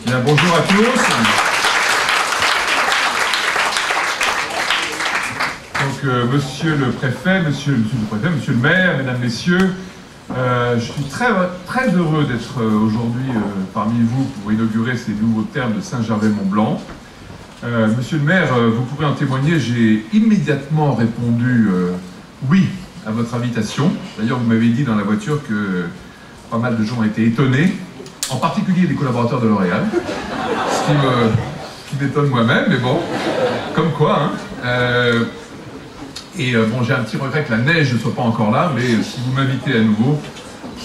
Bien, bonjour à tous. Donc, monsieur le préfet, monsieur le maire, mesdames, messieurs, je suis très heureux d'être aujourd'hui parmi vous pour inaugurer ces nouveaux termes de Saint-Gervais-Mont-Blanc. Monsieur le maire, vous pourrez en témoigner, j'ai immédiatement répondu oui à votre invitation. D'ailleurs, vous m'avez dit dans la voiture que pas mal de gens étaient étonnés, en particulier les collaborateurs de L'Oréal, ce qui m'étonne moi-même, mais bon, comme quoi. Bon, j'ai un petit regret que la neige ne soit pas encore là, mais si vous m'invitez à nouveau,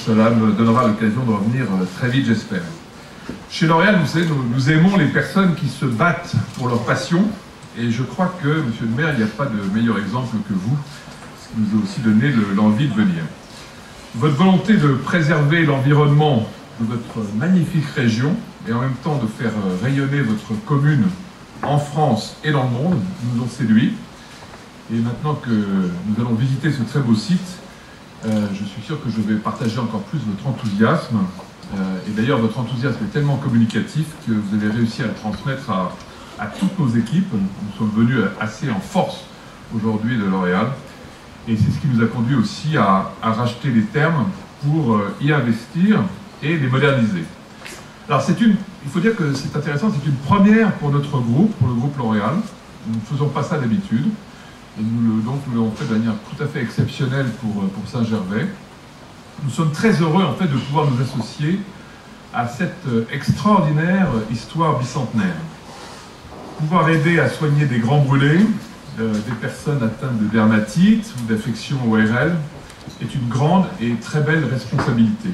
cela me donnera l'occasion de revenir très vite, j'espère. Chez L'Oréal, vous savez, nous aimons les personnes qui se battent pour leur passion, et je crois que, monsieur le maire, il n'y a pas de meilleur exemple que vous, ce qui nous a aussi donné l'envie de venir. Votre volonté de préserver l'environnement de votre magnifique région, et en même temps de faire rayonner votre commune en France et dans le monde, nous ont séduits. Et maintenant que nous allons visiter ce très beau site, je suis sûr que je vais partager encore plus votre enthousiasme. Et d'ailleurs, votre enthousiasme est tellement communicatif que vous avez réussi à le transmettre à toutes nos équipes. Nous sommes venus assez en force aujourd'hui de L'Oréal. Et c'est ce qui nous a conduit aussi à racheter les termes pour y investir et les moderniser. Alors il faut dire que c'est intéressant, c'est une première pour notre groupe, pour le groupe L'Oréal. Nous ne faisons pas ça d'habitude. Et nous l'avons fait de manière tout à fait exceptionnelle pour Saint-Gervais. Nous sommes très heureux en fait de pouvoir nous associer à cette extraordinaire histoire bicentenaire. Pouvoir aider à soigner des grands brûlés, des personnes atteintes de dermatite ou d'affections ORL est une grande et très belle responsabilité.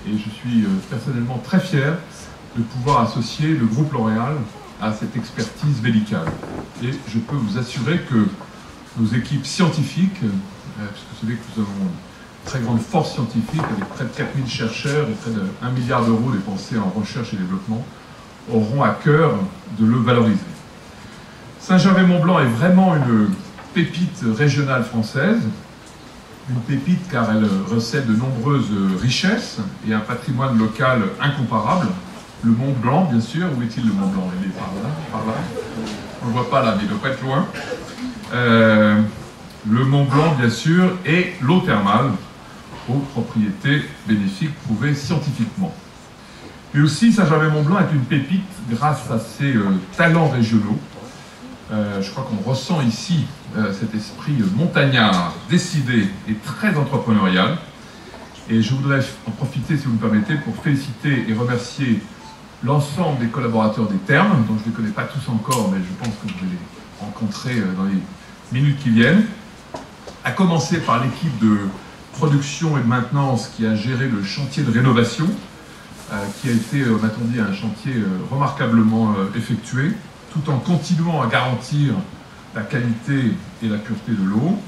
Et je suis personnellement très fier de pouvoir associer le groupe L'Oréal à cette expertise médicale. Et je peux vous assurer que nos équipes scientifiques, puisque vous savez que nous avons une très grande force scientifique avec près de 4000 chercheurs et près de 1 milliard d'euros dépensés en recherche et développement, auront à cœur de le valoriser. Saint-Gervais-Mont-Blanc est vraiment une pépite régionale française, une pépite car elle recèle de nombreuses richesses et un patrimoine local incomparable. Le Mont Blanc, bien sûr. Où est-il le Mont Blanc? Il est par là. On ne le voit pas là, mais il ne doit pas être loin. Le Mont Blanc, bien sûr, et l'eau thermale, aux propriétés bénéfiques prouvées scientifiquement. Mais aussi, Saint-Gervais-Mont-Blanc est une pépite grâce à ses talents régionaux. Je crois qu'on ressent ici cet esprit montagnard, décidé et très entrepreneurial. Et je voudrais en profiter, si vous me permettez, pour féliciter et remercier l'ensemble des collaborateurs des Thermes, dont je ne les connais pas tous encore, mais je pense que vous allez les rencontrer dans les minutes qui viennent, à commencer par l'équipe de production et de maintenance qui a géré le chantier de rénovation, qui a été, m'a-t-on dit, un chantier remarquablement effectué, tout en continuant à garantir la qualité et la pureté de l'eau.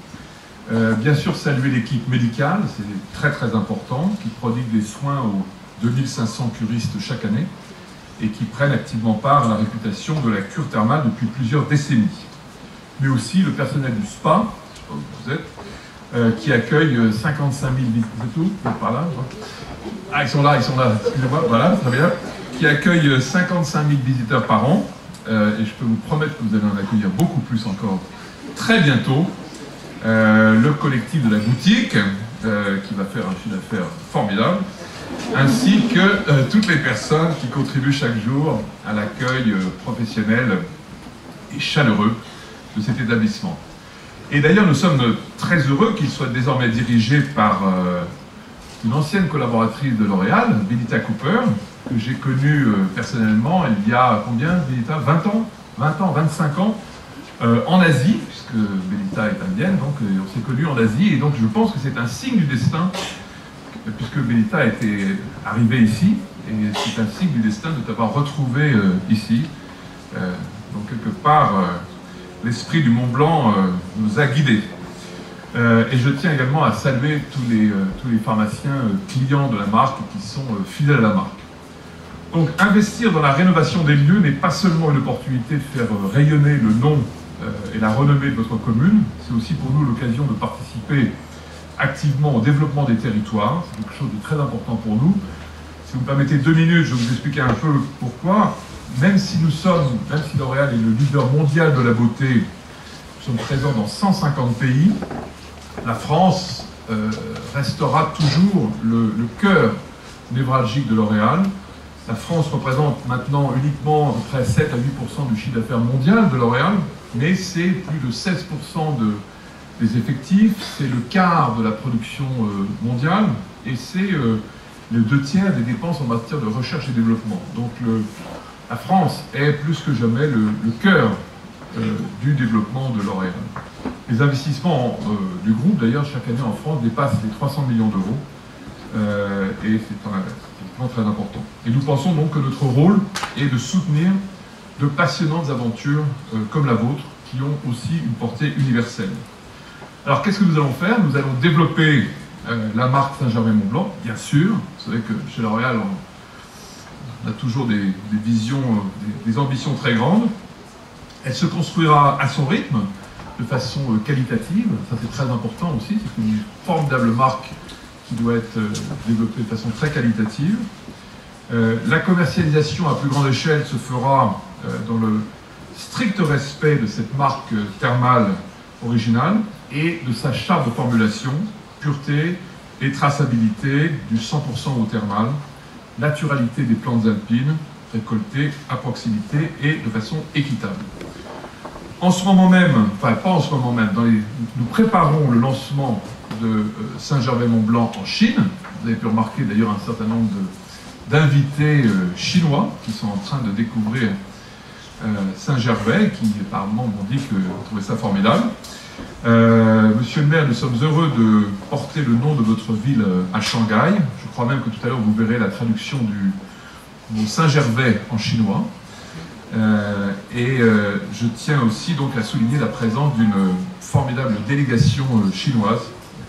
Bien sûr, saluer l'équipe médicale, c'est très très important, qui prodigue des soins aux 2500 curistes chaque année et qui prennent activement part à la réputation de la cure thermale depuis plusieurs décennies. Mais aussi le personnel du SPA, je sais pas où vous êtes, qui accueille 55 000 visiteurs, c'est tout, par là. Ah, ils sont là, excusez-moi, voilà, très bien. Qui accueille 55 000 visiteurs par an, et je peux vous promettre que vous allez en accueillir beaucoup plus encore très bientôt. Le collectif de la boutique, qui va faire un chiffre d'affaires formidable, ainsi que toutes les personnes qui contribuent chaque jour à l'accueil professionnel et chaleureux de cet établissement. Et d'ailleurs, nous sommes très heureux qu'il soit désormais dirigé par une ancienne collaboratrice de L'Oréal, Benita Cooper, que j'ai connue personnellement il y a combien, Benita? 20 ans, 25 ans, en Asie, puisque Benita est indienne, donc on s'est connus en Asie, et donc je pense que c'est un signe du destin, puisque Benita était arrivée ici, et c'est un signe du destin de t'avoir retrouvé ici. Donc quelque part, l'esprit du Mont Blanc nous a guidés. Et je tiens également à saluer tous les pharmaciens clients de la marque qui sont fidèles à la marque. Donc investir dans la rénovation des lieux n'est pas seulement une opportunité de faire rayonner le nom et la renommée de votre commune, c'est aussi pour nous l'occasion de participer activement au développement des territoires. C'est quelque chose de très important pour nous. Si vous me permettez 2 minutes, je vais vous expliquer un peu pourquoi. Même si L'Oréal est le leader mondial de la beauté, nous sommes présents dans 150 pays, la France restera toujours le cœur névralgique de L'Oréal. La France représente maintenant uniquement à peu près 7 à 8% du chiffre d'affaires mondial de L'Oréal, mais c'est plus de 16% des effectifs, c'est le quart de la production mondiale, et c'est les 2/3 des dépenses en matière de recherche et développement. Donc la France est plus que jamais le cœur du développement de L'Oréal. Les investissements du groupe, d'ailleurs, chaque année en France, dépassent les 300 millions d'euros, et c'est effectivement très important. Et nous pensons donc que notre rôle est de soutenir de passionnantes aventures comme la vôtre, qui ont aussi une portée universelle. Alors qu'est-ce que nous allons faire? Nous allons développer la marque Saint-Germain-Mont-Blanc, bien sûr. Vous savez que chez L'Oréal, on a toujours des visions, des ambitions très grandes. Elle se construira à son rythme, de façon qualitative. Ça, c'est très important aussi. C'est une formidable marque qui doit être développée de façon très qualitative. La commercialisation à plus grande échelle se fera dans le strict respect de cette marque thermale originale et de sa charte de formulation, pureté et traçabilité du 100% eau thermale, naturalité des plantes alpines récoltées à proximité et de façon équitable. En ce moment même, enfin pas en ce moment même, nous préparons le lancement de Saint-Germain-Mont-Blanc en Chine. Vous avez pu remarquer d'ailleurs un certain nombre d'invités chinois qui sont en train de découvrir Saint-Gervais, qui apparemment m'ont dit qu'ils trouvaient ça formidable. Monsieur le maire, nous sommes heureux de porter le nom de votre ville à Shanghai. Je crois même que tout à l'heure vous verrez la traduction du mot Saint-Gervais en chinois. Je tiens aussi donc à souligner la présence d'une formidable délégation chinoise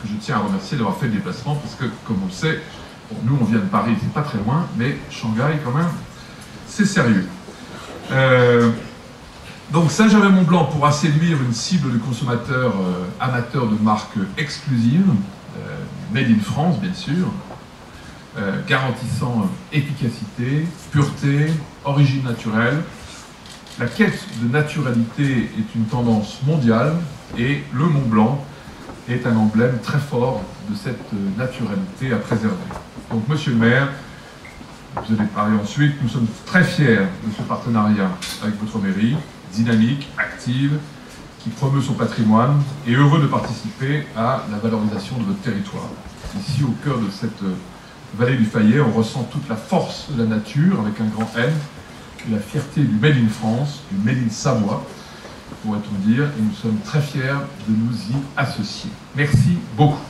que je tiens à remercier d'avoir fait le déplacement, parce que, comme on le sait, bon, nous on vient de Paris, c'est pas très loin, mais Shanghai quand même, c'est sérieux. Donc Saint-Germain-Mont-Blanc pourra séduire une cible de consommateurs amateurs de marques exclusives, made in France bien sûr, garantissant efficacité, pureté, origine naturelle. La quête de naturalité est une tendance mondiale et le Mont Blanc est un emblème très fort de cette naturalité à préserver. Donc monsieur le maire, vous allez parler ensuite, nous sommes très fiers de ce partenariat avec votre mairie, dynamique, active, qui promeut son patrimoine et heureux de participer à la valorisation de votre territoire. Ici, au cœur de cette vallée du Fayet, on ressent toute la force de la nature avec un grand N, et la fierté du Made in France, du Made in Savoie, pourrait-on dire, et nous sommes très fiers de nous y associer. Merci beaucoup.